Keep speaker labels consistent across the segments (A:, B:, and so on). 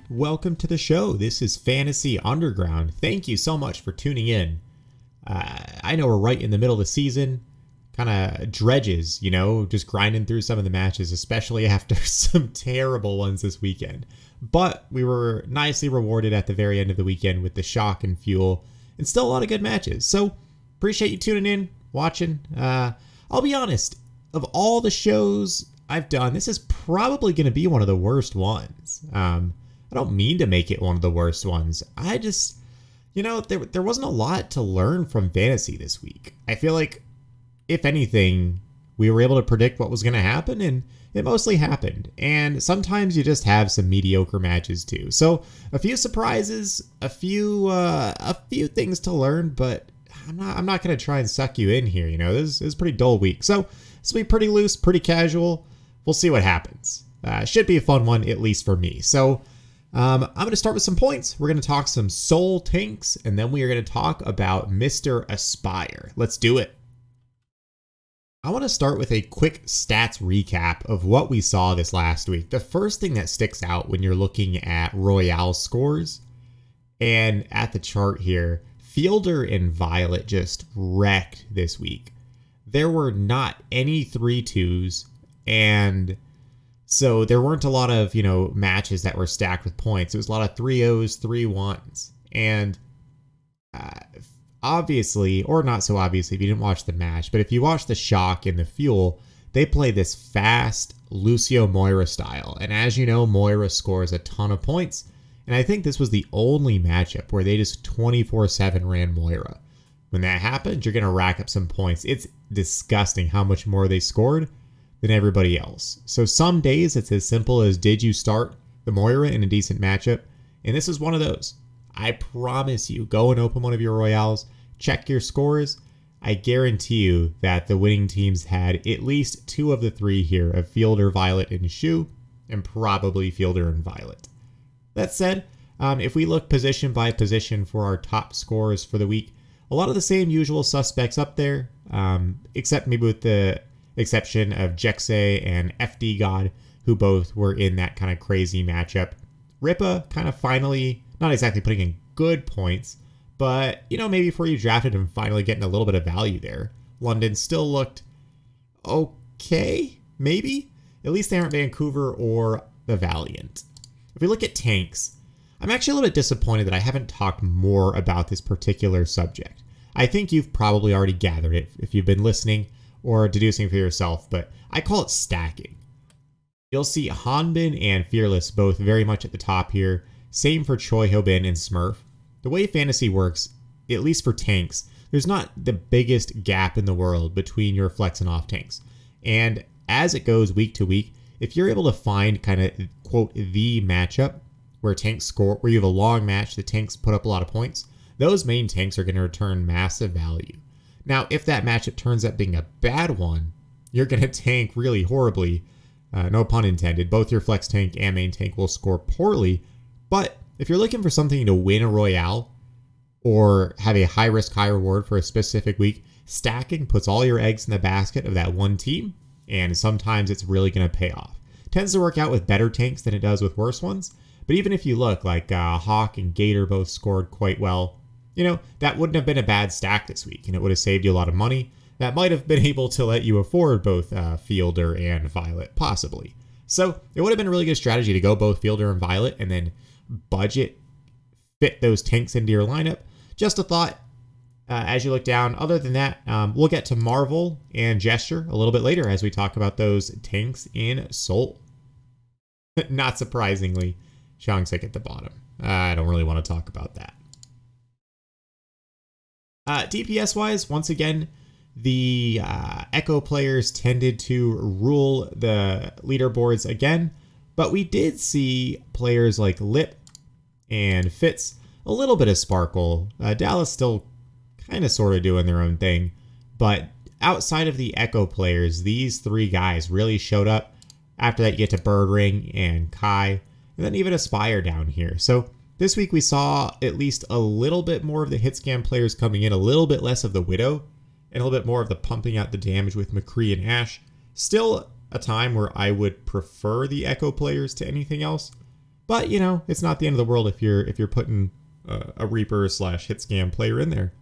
A: welcome to the show. This is Fantasy Underground. Thank you so much for tuning in. I know we're right in the middle of the season, kind of dredges, just grinding through some of the matches, especially after some terrible ones this weekend. But we were nicely rewarded at the very end of the weekend with the shock and fuel, and still a lot of good matches. So appreciate you tuning in, watching. I'll be honest, of all the shows I've done, this is probably going to be one of the worst ones. I don't mean to make it one of the worst ones. I just, there wasn't a lot to learn from fantasy this week. I feel like, if anything, we were able to predict what was going to happen, and it mostly happened. And sometimes you just have some mediocre matches too. So a few surprises, a few things to learn, but I'm not going to try and suck you in here. This is a pretty dull week. So this will be pretty loose, pretty casual. We'll see what happens. Should be a fun one, at least for me. So I'm going to start with some points. We're going to talk some soul tanks, and then we are going to talk about Mr. Aspire. Let's do it. I want to start with a quick stats recap of what we saw this last week. The first thing that sticks out when you're looking at Royale scores and at the chart here, Fielder and Violet just wrecked this week. There were not any 3-2s, and so there weren't a lot of, matches that were stacked with points. It was a lot of 3-0s, 3-1s. And obviously, or not so obviously if you didn't watch the match, but if you watch the shock and the fuel, they play this fast Lucio Moira style. And as you know, Moira scores a ton of points. And I think this was the only matchup where they just 24/7 ran Moira. When that happens, you're going to rack up some points. It's disgusting how much more they scored than everybody else. So some days it's as simple as, did you start the Moira in a decent matchup? And this is one of those. I promise you, go and open one of your Royales, check your scores. I guarantee you that the winning teams had at least 2 of the 3 here of Fielder, Violet, and Shu, and probably Fielder and Violet. That said, if we look position by position for our top scores for the week, a lot of the same usual suspects up there, except maybe with the exception of Jexe and FD God, who both were in that kind of crazy matchup. Ripa kind of finally, not exactly putting in good points, but, maybe before you drafted him, finally getting a little bit of value there. London still looked okay, maybe? At least they aren't Vancouver or the Valiant. If we look at tanks, I'm actually a little bit disappointed that I haven't talked more about this particular subject. I think you've probably already gathered it if you've been listening or deducing for yourself, but I call it stacking. You'll see Hanbin and Fearless both very much at the top here. Same for Choi Ho-bin and Smurf. The way fantasy works, at least for tanks, there's not the biggest gap in the world between your flex and off tanks. And as it goes week to week, if you're able to find kind of, quote, the matchup where tanks score, where you have a long match, the tanks put up a lot of points, those main tanks are going to return massive value. Now, if that matchup turns out being a bad one, you're going to tank really horribly. No pun intended. Both your flex tank and main tank will score poorly. But if you're looking for something to win a Royale or have a high risk, high reward for a specific week, stacking puts all your eggs in the basket of that one team, and sometimes it's really going to pay off. It tends to work out with better tanks than it does with worse ones. But even if you look, like Hawk and Gator both scored quite well, that wouldn't have been a bad stack this week, and it would have saved you a lot of money. That might have been able to let you afford both Fielder and Violet, possibly. So it would have been a really good strategy to go both Fielder and Violet and then budget fit those tanks into your lineup. Just a thought as you look down. Other than that, we'll get to Marvel and Gesture a little bit later as we talk about those tanks in Soul. Not surprisingly, Shangsik at the bottom. I don't really want to talk about that. DPS-wise, once again, the Echo players tended to rule the leaderboards again, but we did see players like Lip and Fitz, a little bit of sparkle. Dallas still kind of sort of doing their own thing, but outside of the Echo players, these 3 guys really showed up. After that, you get to Birdring and Kai, and then even Aspire down here. So this week we saw at least a little bit more of the hit scan players coming in, a little bit less of the Widow, and a little bit more of the pumping out the damage with McCree and Ashe. Still a time where I would prefer the Echo players to anything else, But, you know, it's not the end of the world if you're putting a Reaper slash hit scam player in there.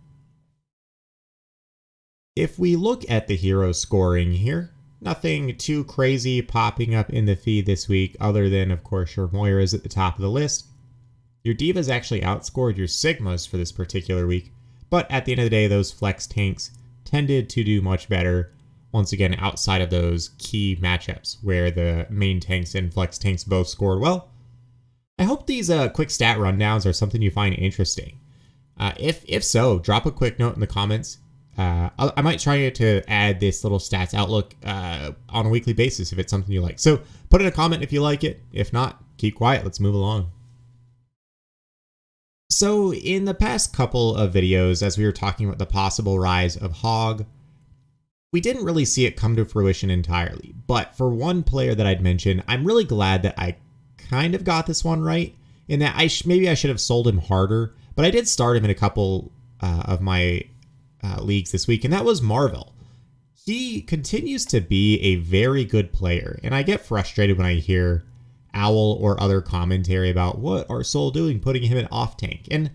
A: If we look at the hero scoring here, nothing too crazy popping up in the feed this week other than, of course, your Moira's at the top of the list. Your Divas actually outscored your Sigmas for this particular week, but at the end of the day, those flex tanks tended to do much better, once again, outside of those key matchups where the main tanks and flex tanks both scored well. I hope these quick stat rundowns are something you find interesting. If so, drop a quick note in the comments. I might try to add this little stats outlook on a weekly basis if it's something you like. So put in a comment if you like it. If not, keep quiet. Let's move along. So in the past couple of videos, as we were talking about the possible rise of Hog, we didn't really see it come to fruition entirely. But for one player that I'd mentioned, I'm really glad that I kind of got this one right, in that maybe I should have sold him harder, but I did start him in a couple of my leagues this week, and that was Marvel. He continues to be a very good player, and I get frustrated when I hear Owl or other commentary about what are Soul doing putting him in off tank, and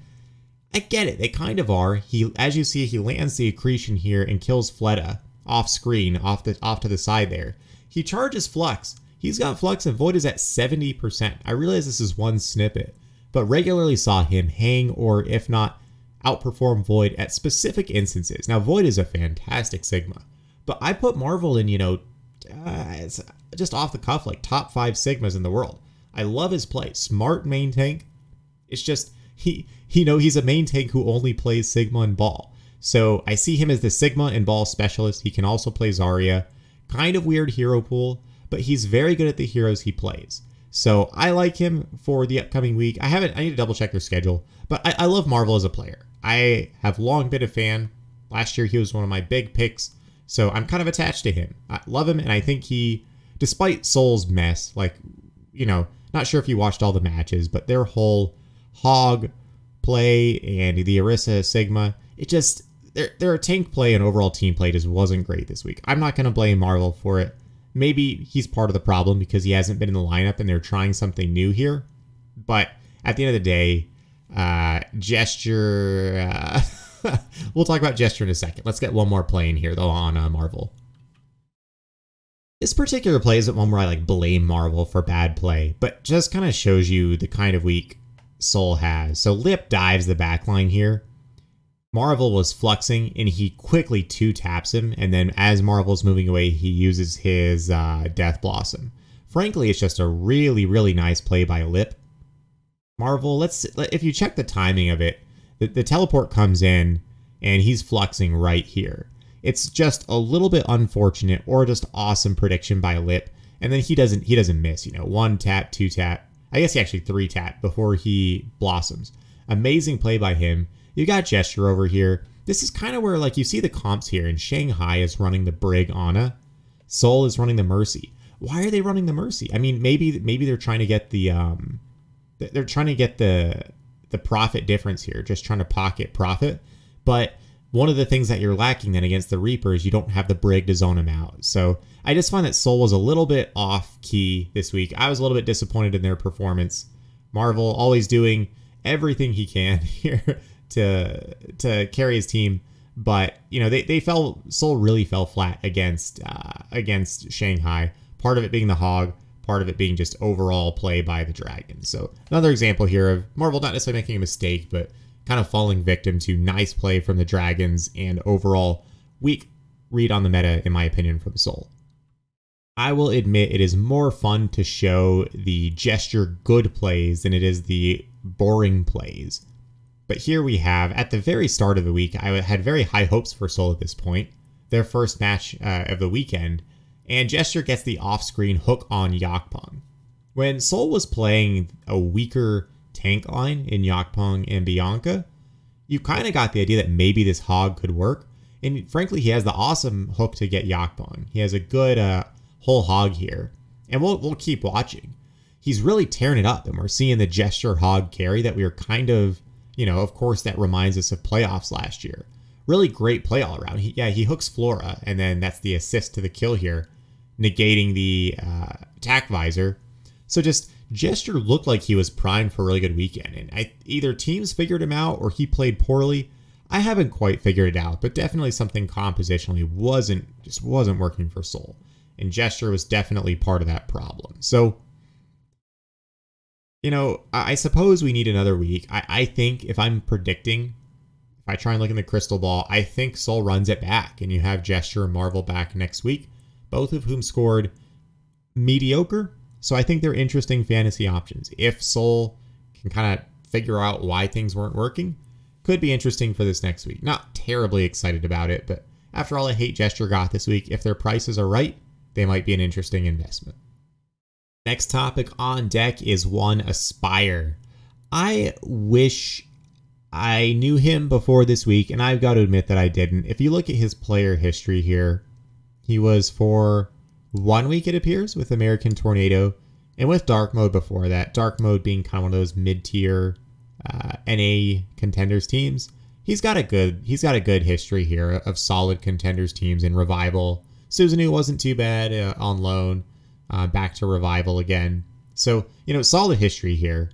A: I get it, they kind of are. He, as you see, he lands the accretion here and kills Fleta off screen, off to the side there. He charges Flux. He's got Flux and Void is at 70%. I realize this is one snippet, but regularly saw him hang or if not outperform Void at specific instances. Now Void is a fantastic Sigma, but I put Marvel in, it's just off the cuff, like top 5 Sigmas in the world. I love his play. Smart main tank. It's just, he's a main tank who only plays Sigma and Ball. So I see him as the Sigma and Ball specialist. He can also play Zarya. Kind of weird hero pool, but he's very good at the heroes he plays. So I like him for the upcoming week. I need to double check their schedule, but I love Marvel as a player. I have long been a fan. Last year he was one of my big picks, so I'm kind of attached to him. I love him, and I think he, despite Soul's mess, not sure if you watched all the matches, but their whole Hog play and the Orisa Sigma, it just, their tank play and overall team play just wasn't great this week. I'm not going to blame Marvel for it. Maybe he's part of the problem because he hasn't been in the lineup and they're trying something new here. But at the end of the day, Gesture, we'll talk about Gesture in a second. Let's get one more play in here, though, on Marvel. This particular play isn't one where I blame Marvel for bad play, but just kind of shows you the kind of week Soul has. So Lip dives the backline here. Marvel was fluxing, and he quickly 2-taps him, and then as Marvel's moving away, he uses his Death Blossom. Frankly, it's just a really, really nice play by Lip. Marvel, if you check the timing of it, the teleport comes in, and he's fluxing right here. It's just a little bit unfortunate, or just awesome prediction by Lip, and then he doesn't miss. 1 tap, 2 tap. I guess he actually 3 tap before he blossoms. Amazing play by him. You got Gesture over here. This is kind of where you see the comps here, and Shanghai is running the Brig Ana. Soul is running the Mercy. Why are they running the Mercy? I mean, maybe they're trying to get the profit difference here, just trying to pocket profit. But one of the things that you're lacking then against the Reaper is you don't have the Brig to zone him out. So I just find that Soul was a little bit off key this week. I was a little bit disappointed in their performance. Marvel always doing everything he can here to carry his team, but Soul really fell flat against Shanghai. Part of it being the Hog, part of it being just overall play by the Dragon. So another example here of Marvel not necessarily making a mistake, but kind of falling victim to nice play from the Dragons and overall weak read on the meta, in my opinion, from Soul. I will admit it is more fun to show the Gesture good plays than it is the boring plays. But here we have, at the very start of the week, I had very high hopes for Soul at this point. Their first match of the weekend, and Gesture gets the off-screen hook on Yakpong. When Soul was playing a weaker tank line in Yakpong and Bianca, you kind of got the idea that maybe this Hog could work. And frankly, he has the awesome hook to get Yakpong. He has a good whole Hog here. And we'll keep watching. He's really tearing it up, and we're seeing the Gesture Hog carry that we were kind of, of course, that reminds us of playoffs last year. Really great play all around. He hooks Flora, and then that's the assist to the kill here, negating the attack visor. So just Gesture looked like he was primed for a really good weekend, and either teams figured him out or he played poorly. I haven't quite figured it out, but definitely something compositionally wasn't working for Seoul, and Gesture was definitely part of that problem. So, I suppose we need another week. I think if I'm predicting, if I try and look in the crystal ball, I think Seoul runs it back, and you have Gesture and Marvel back next week, both of whom scored mediocre. So I think they're interesting fantasy options. If Seoul can kind of figure out why things weren't working, could be interesting for this next week. Not terribly excited about it, but after all, I hate Gesture got this week. If their prices are right, they might be an interesting investment. Next topic on deck is one Aspire. I wish I knew him before this week, and I've got to admit that I didn't. If you look at his player history here, he was for 1 week, it appears, with American Tornado, and with Dark Mode before that. Dark Mode being kind of one of those mid-tier NA contenders teams. He's got a good history here of solid contenders teams in Revival. Susanoo wasn't too bad on loan, back to Revival again. So, solid history here.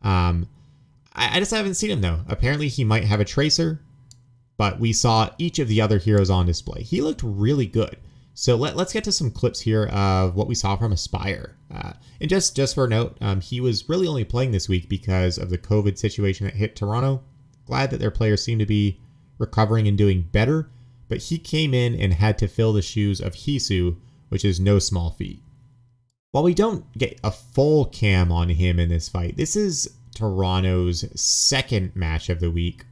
A: I just haven't seen him though. Apparently he might have a Tracer, but we saw each of the other heroes on display. He looked really good. So let's get to some clips here of what we saw from Aspire. And just for a note, he was really only playing this week because of the COVID situation that hit Toronto. Glad that their players seem to be recovering and doing better, but he came in and had to fill the shoes of Hisu, which is no small feat. While we don't get a full cam on him in this fight, this is Toronto's second match of the week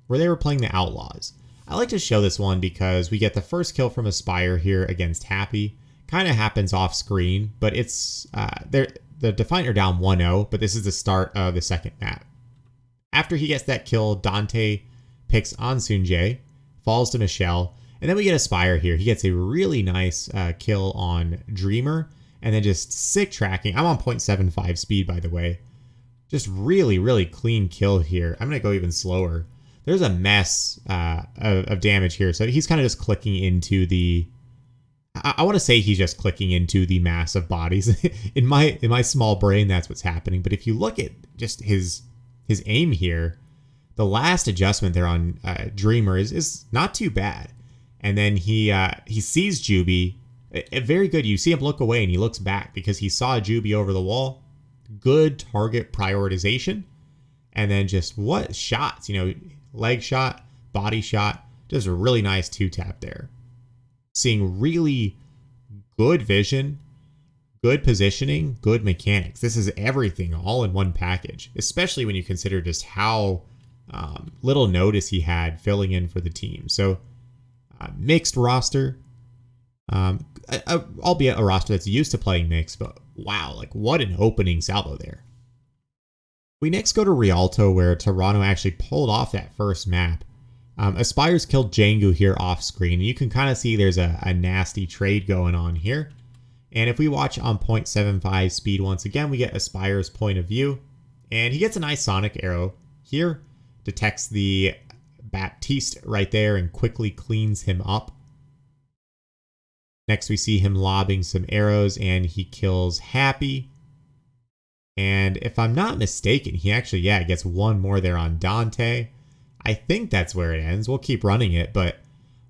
A: where they were playing the Outlaws. I like to show this one because we get the first kill from Aspire here against Happy. Kind of happens off screen, but it's the Defiant are down 1-0, but this is the start of the second map. After he gets that kill, Dante picks on Sunjae, falls to Michelle, and then we get Aspire here. He gets a really nice kill on Dreamer, and then just sick tracking. I'm on 0.75 speed, by the way. Just really, really clean kill here. I'm going to go even slower. There's a mess of damage here. So he's kind of just clicking into the... I want to say he's just clicking into the mass of bodies. in my small brain, that's what's happening. But if you look at just his aim here, the last adjustment there on Dreamer is not too bad. And then he sees Juby. Very good. You see him look away and he looks back because he saw Juby over the wall. Good target prioritization. And then just what shots, leg shot, body shot, just a really nice 2-tap there. Seeing really good vision, good positioning, good mechanics. This is everything all in one package, especially when you consider just how little notice he had filling in for the team. So mixed roster, albeit a roster that's used to playing mixed, but wow, like what an opening salvo there. We next go to Rialto, where Toronto actually pulled off that first map. Aspire's killed Jangu here off screen. You can kind of see there's a nasty trade going on here. And if we watch on 0.75 speed once again, we get Aspire's point of view. And he gets a nice sonic arrow here. Detects the Baptiste right there and quickly cleans him up. Next we see him lobbing some arrows and he kills Happy. And if I'm not mistaken, he actually, gets one more there on Dante. I think that's where it ends. We'll keep running it, but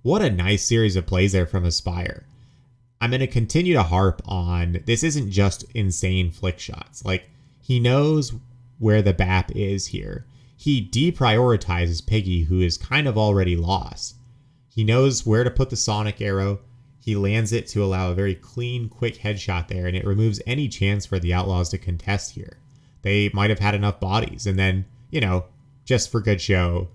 A: what a nice series of plays there from Aspire. I'm going to continue to harp on, this isn't just insane flick shots. Like, he knows where the BAP is here. He deprioritizes Piggy, who is kind of already lost. He knows where to put the sonic arrow. He lands it to allow a very clean, quick headshot there, and it removes any chance for the Outlaws to contest here. They might have had enough bodies, and then, just for good show,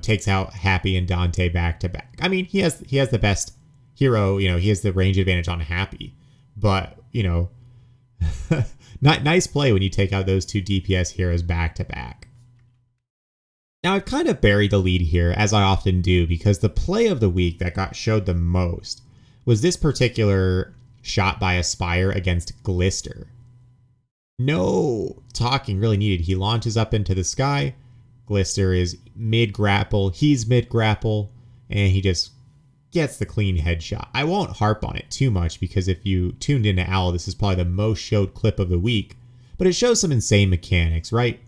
A: takes out Happy and Dante back to back. I mean, he has the best hero, he has the range advantage on Happy, but, not nice play when you take out those two DPS heroes back to back. Now, I've kind of buried the lead here, as I often do, because the play of the week that got showed the most was this particular shot by Aspire against Glister. No talking really needed. He launches up into the sky. Glister is mid-grapple. He's mid-grapple. And he just gets the clean headshot. I won't harp on it too much because if you tuned into Owl, this is probably the most showed clip of the week. but it shows some insane mechanics, right?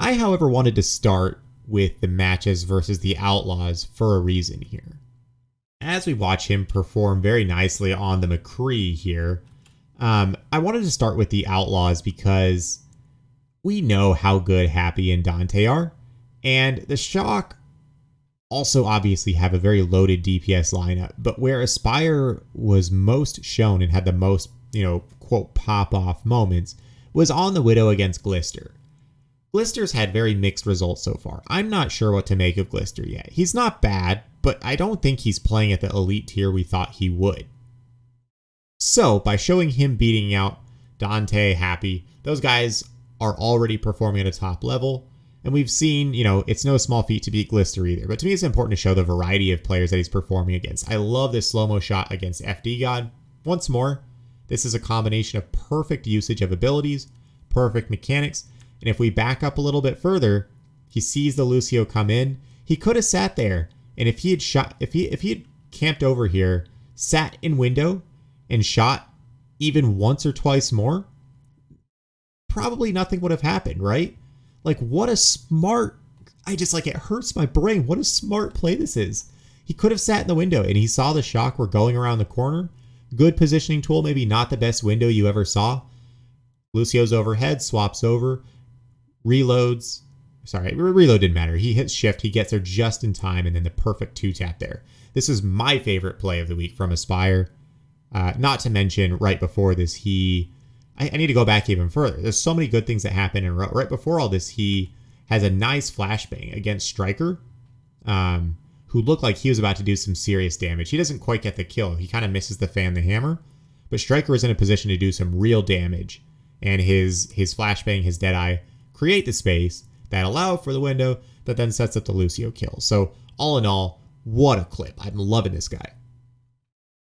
A: I, however, wanted to start with the matches versus the Outlaws for a reason here. As we watch him perform very nicely on the McCree here, I wanted to start with the Outlaws because we know how good Happy and Dante are, and the Shock also obviously have a very loaded DPS lineup, but where Aspire was most shown and had the most, quote, pop-off moments was on the Widow against Glister. Glister's had very mixed results so far. I'm not sure what to make of Glister yet. He's not bad, but I don't think he's playing at the elite tier we thought he would. So, by showing him beating out Dante, Happy, those guys are already performing at a top level, and we've seen, it's no small feat to beat Glister either, but to me it's important to show the variety of players that he's performing against. I love this slow-mo shot against FD God. Once more, this is a combination of perfect usage of abilities, perfect mechanics, and if we back up a little bit further, he sees the Lucio come in. He could have sat there, and if he had camped over here, sat in window, and shot even once or twice more, probably nothing would have happened, right? Like, what a smart, it hurts my brain. What a smart play this is. He could have sat in the window, and he saw the Shock were going around the corner. Good positioning tool, maybe not the best window you ever saw. Lucio's overhead, swaps over, reloads. Reload didn't matter. He hits shift, he gets there just in time, and then the perfect 2-tap there. This is my favorite play of the week from Aspire. Not to mention, right before this, I need to go back even further. There's so many good things that happen, and right before all this, he has a nice flashbang against Striker, who looked like he was about to do some serious damage. He doesn't quite get the kill. He kind of misses the fan, the hammer, but Striker is in a position to do some real damage, and his flashbang, his Deadeye, create the space that allow for the window that then sets up the Lucio kill. So all in all, what a clip. I'm loving this guy.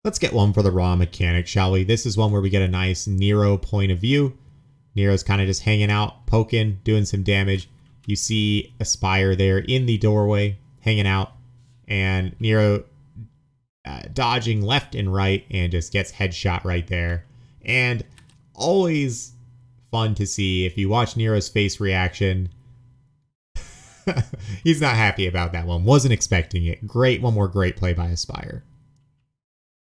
A: Let's get one for the raw mechanic, shall we? This is one where we get a nice Nero point of view. Nero's kind of just hanging out, poking, doing some damage. You see Aspire there in the doorway, hanging out, and Nero dodging left and right and just gets headshot right there. And always fun to see if you watch Nero's face reaction. He's not happy about that one. Wasn't expecting it. Great. One more great play by Aspire.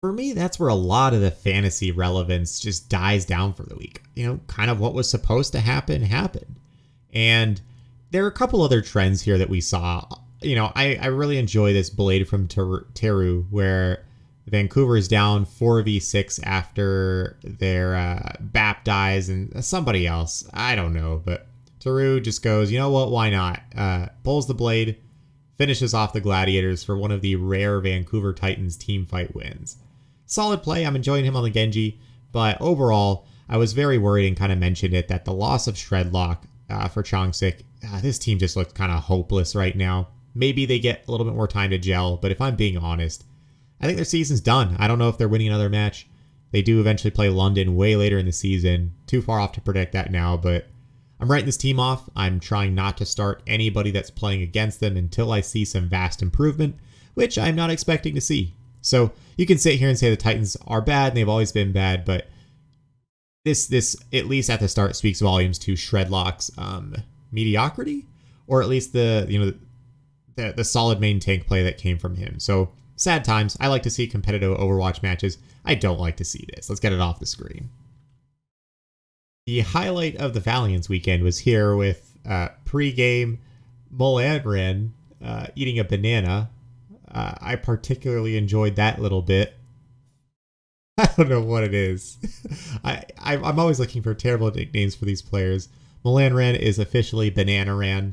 A: For me, that's where a lot of the fantasy relevance just dies down for the week. Kind of what was supposed to happen happened. And there are a couple other trends here that we saw. I really enjoy this blade from Teru, where Vancouver is down 4v6 after their BAP dies, and somebody else, I don't know, but Teru just goes, you know what, why not? Pulls the blade, finishes off the Gladiators for one of the rare Vancouver Titans teamfight wins. Solid play, I'm enjoying him on the Genji, but overall, I was very worried and kind of mentioned it that the loss of Shredlock for Chongsik, this team just looks kind of hopeless right now. Maybe they get a little bit more time to gel, but if I'm being honest, I think their season's done. I don't know if they're winning another match. They do eventually play London way later in the season. Too far off to predict that now, but I'm writing this team off. I'm trying not to start anybody that's playing against them until I see some vast improvement, which I'm not expecting to see. So you can sit here and say the Titans are bad, and they've always been bad, but this at least at the start speaks volumes to Shredlock's mediocrity, or at least the solid main tank play that came from him. So sad times. I like to see competitive Overwatch matches. I don't like to see this. Let's get it off the screen. The highlight of the Valiance weekend was here with pre-game Bananaran eating a banana. I particularly enjoyed that little bit. I don't know what it is. I'm always looking for terrible nicknames for these players. Bananaran is officially Bananaran.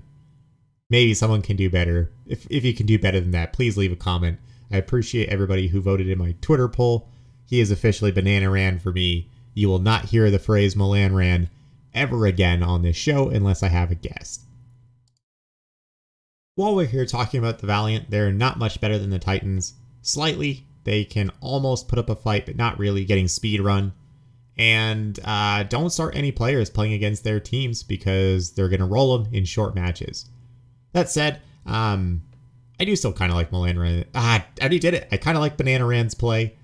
A: Maybe someone can do better. If you can do better than that, please leave a comment. I appreciate everybody who voted in my Twitter poll. He is officially Bananaran for me. You will not hear the phrase Bananaran ever again on this show unless I have a guest. While we're here talking about the Valiant, they're not much better than the Titans. Slightly, they can almost put up a fight, but not really, getting speed run. And don't start any players playing against their teams because they're going to roll them in short matches. That said, I do still kind of like Bananaran. I already did it. I kind of like Bananaran's play.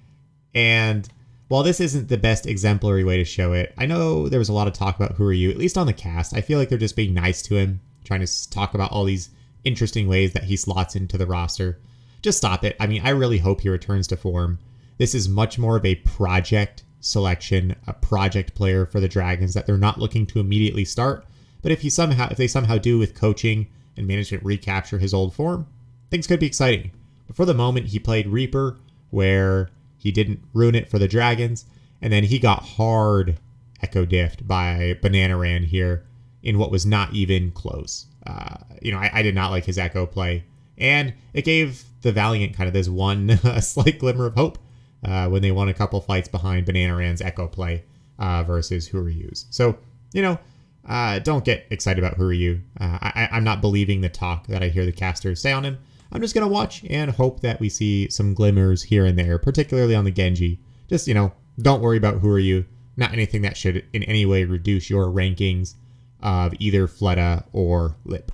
A: And while this isn't the best exemplary way to show it, I know there was a lot of talk about who are you, at least on the cast. I feel like they're just being nice to him, trying to talk about all these interesting ways that he slots into the roster. Just stop it. I mean, I really hope he returns to form. This is much more of a project selection, a project player for the Dragons that they're not looking to immediately start. But if they somehow do with coaching and management recapture his old form, things could be exciting. But for the moment, he played Reaper, where he didn't ruin it for the Dragons, and then he got hard echo diffed by Bananaran here in what was not even close. I did not like his echo play, and it gave the Valiant kind of this one slight glimmer of hope when they won a couple fights behind Bananaran's echo play versus Huryu's. So, don't get excited about Huryu. I'm not believing the talk that I hear the casters say on him. I'm just going to watch and hope that we see some glimmers here and there, particularly on the Genji. Just, don't worry about Huryu. Not anything that should in any way reduce your rankings of either Fleta or Lip.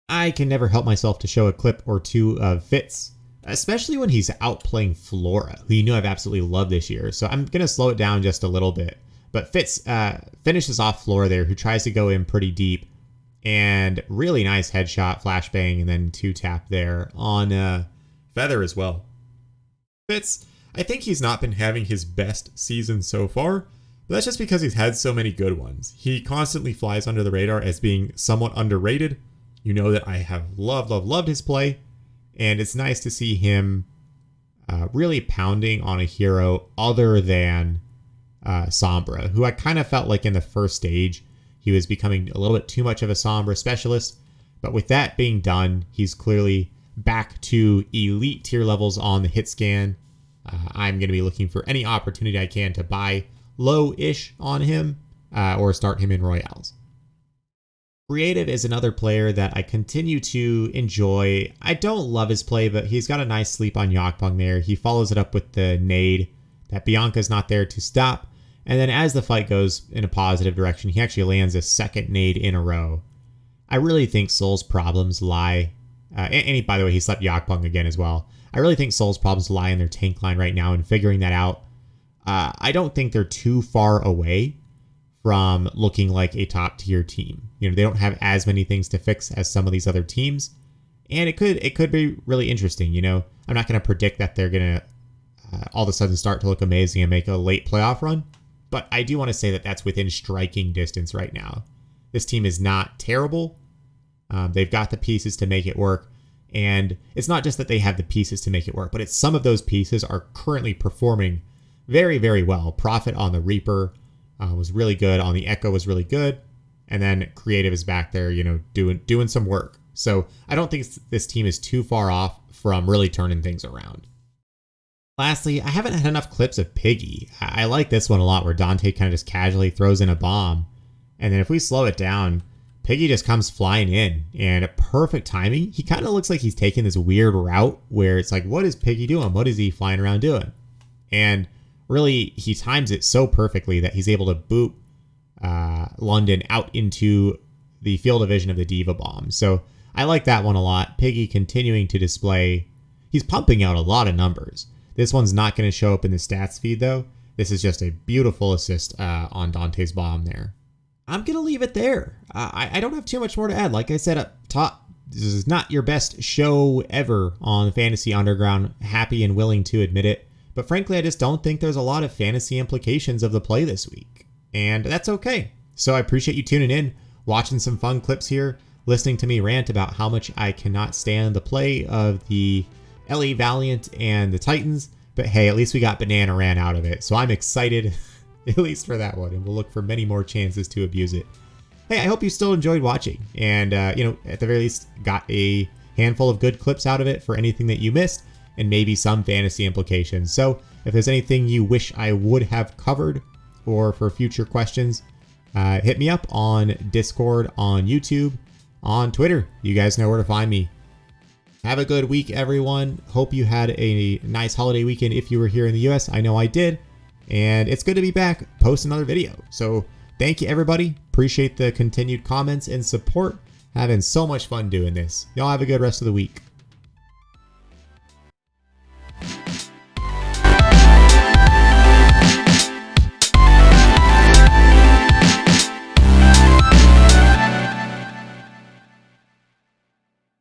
A: I can never help myself to show a clip or two of Fitz, especially when he's out playing Flora, who I've absolutely loved this year. So I'm going to slow it down just a little bit. But Fitz finishes off Flora there, who tries to go in pretty deep. And really nice headshot, flashbang, and then 2-tap there on Feather as well. Fitz, I think he's not been having his best season so far, but that's just because he's had so many good ones. He constantly flies under the radar as being somewhat underrated. You know that I have loved his play, and it's nice to see him really pounding on a hero other than Sombra, who I kind of felt like in the first stage, he was becoming a little bit too much of a Sombra specialist. But with that being done, he's clearly back to elite tier levels on the hit scan. I'm going to be looking for any opportunity I can to buy low-ish on him or start him in Royales. Creative is another player that I continue to enjoy. I don't love his play, but he's got a nice sleep on Yakpung there. He follows it up with the nade that Bianca's not there to stop. And then as the fight goes in a positive direction, he actually lands a second nade in a row. I really think Seoul's problems lie... by the way, he slept Yakpung again as well. I really think Seoul's problems lie in their tank line right now and figuring that out. I don't think they're too far away from looking like a top-tier team. They don't have as many things to fix as some of these other teams. And it could be really interesting, I'm not going to predict that they're going to all of a sudden start to look amazing and make a late playoff run. But I do want to say that that's within striking distance right now. This team is not terrible. They've got the pieces to make it work. And it's not just that they have the pieces to make it work, but it's some of those pieces are currently performing very, very well. Prophet on the Reaper was really good. On the Echo was really good. And then Creative is back there, doing some work. So I don't think this team is too far off from really turning things around. Lastly, I haven't had enough clips of Piggy. I like this one a lot where Dante kind of just casually throws in a bomb. And then if we slow it down, Piggy just comes flying in. And at perfect timing, he kind of looks like he's taking this weird route where it's like, what is Piggy doing? What is he flying around doing? And really, he times it so perfectly that he's able to boot London out into the field of vision of the Diva Bomb. So I like that one a lot. Piggy continuing to display. He's pumping out a lot of numbers. This one's not going to show up in the stats feed, though. This is just a beautiful assist on Dante's bomb there. I'm going to leave it there. I don't have too much more to add. Like I said up top, this is not your best show ever on Fantasy Underground. Happy and willing to admit it. But frankly, I just don't think there's a lot of fantasy implications of the play this week. And that's okay. So I appreciate you tuning in, watching some fun clips here, listening to me rant about how much I cannot stand the play of the LA Valiant and the Titans, but hey, at least we got Bananaran out of it, so I'm excited, at least for that one, and we'll look for many more chances to abuse it. Hey, I hope you still enjoyed watching, and at the very least, got a handful of good clips out of it for anything that you missed, and maybe some fantasy implications. So if there's anything you wish I would have covered, or for future questions, hit me up on Discord, on YouTube, on Twitter. You guys know where to find me. Have a good week, everyone. Hope you had a nice holiday weekend if you were here in the US. I know I did. And it's good to be back, post another video. So thank you, everybody. Appreciate the continued comments and support. Having so much fun doing this. Y'all have a good rest of the week.